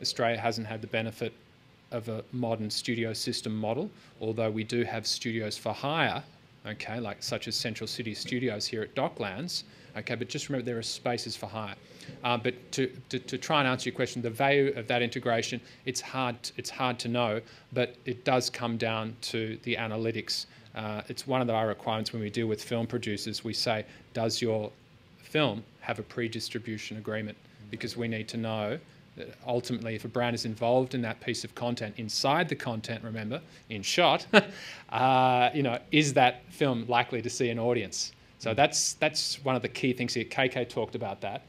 Australia hasn't had the benefit of a modern studio system model, although we do have studios for hire, okay, like such as Central City Studios here at Docklands, okay, but just remember there are spaces for hire. But to try and answer your question, the value of that integration, it's hard to know, but it does come down to the analytics. It's one of our requirements when we deal with film producers. We say, does your film have a pre-distribution agreement? Because we need to know that ultimately if a brand is involved in that piece of content, inside the content, remember, in shot, is that film likely to see an audience? So that's one of the key things here. KK talked about that.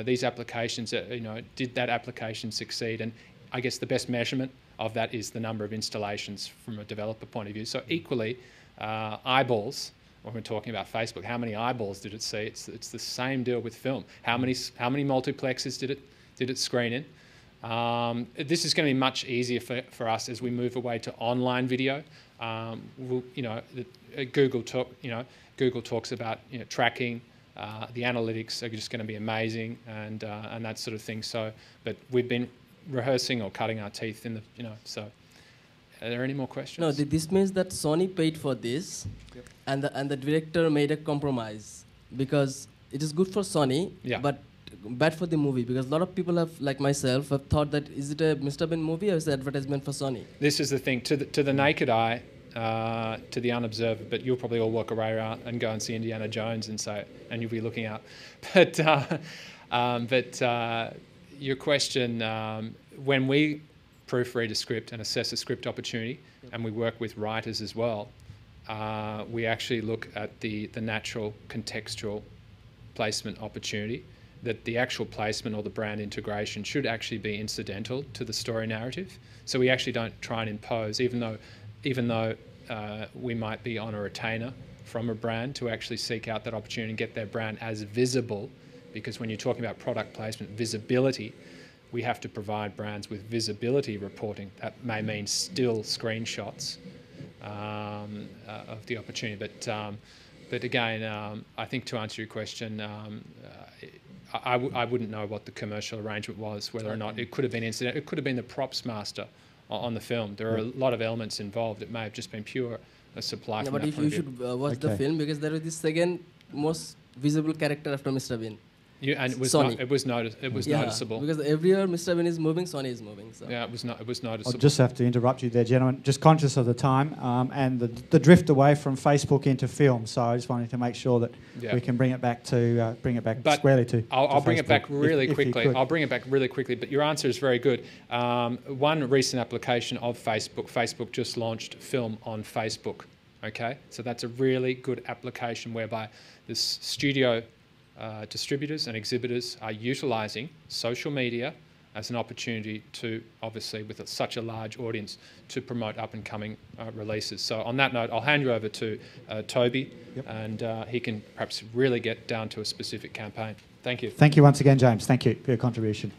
These applications, did that application succeed? And I guess the best measurement of that is the number of installations from a developer point of view. So equally, eyeballs, when we're talking about Facebook, how many eyeballs did it see? It's the same deal with film. How many multiplexes did it screen in? This is going to be much easier for us as we move away to online video. Google talks about tracking. The analytics are just going to be amazing and that sort of thing. So, but we've been rehearsing or cutting our teeth in the, so. Are there any more questions? No, this means that Sony paid for this, yep. and the director made a compromise because it is good for Sony, yeah. But bad for the movie because a lot of people have, like myself, have thought that is it a Mr. Bean movie or is it advertisement for Sony? This is the thing to the naked eye, to the unobservant, but you'll probably all walk around and go and see Indiana Jones and say, and you'll be looking out. But your question, when we proofread a script and assess a script opportunity, yep. And we work with writers as well, we actually look at the natural contextual placement opportunity, that the actual placement or the brand integration should actually be incidental to the story narrative. So we actually don't try and impose, even though we might be on a retainer from a brand to actually seek out that opportunity and get their brand as visible, because when you're talking about product placement, visibility, we have to provide brands with visibility reporting. That may mean still screenshots of the opportunity. But again, I think to answer your question, I wouldn't know what the commercial arrangement was, whether or not it could have been incident. It could have been the props master on the film. There are a lot of elements involved. It may have just been pure supply. Yeah, but if you should watch the film, because there is the second most visible character after Mr. Bean. And it was noticeable. Because everywhere Mr. Bean is moving, Sony is moving. So. Yeah, it was noticeable. I'll just have to interrupt you there, gentlemen. Just conscious of the time and the drift away from Facebook into film. So I just wanted to make sure that we can bring it back to squarely to. I'll bring it back really quickly. I'll bring it back really quickly. But your answer is very good. One recent application of Facebook. Facebook just launched film on Facebook. Okay, so that's a really good application whereby this studio. Distributors and exhibitors are utilising social media as an opportunity to, obviously, with such a large audience, to promote up-and-coming releases. So on that note, I'll hand you over to Toby, and he can perhaps really get down to a specific campaign. Thank you. Thank you once again, James. Thank you for your contribution.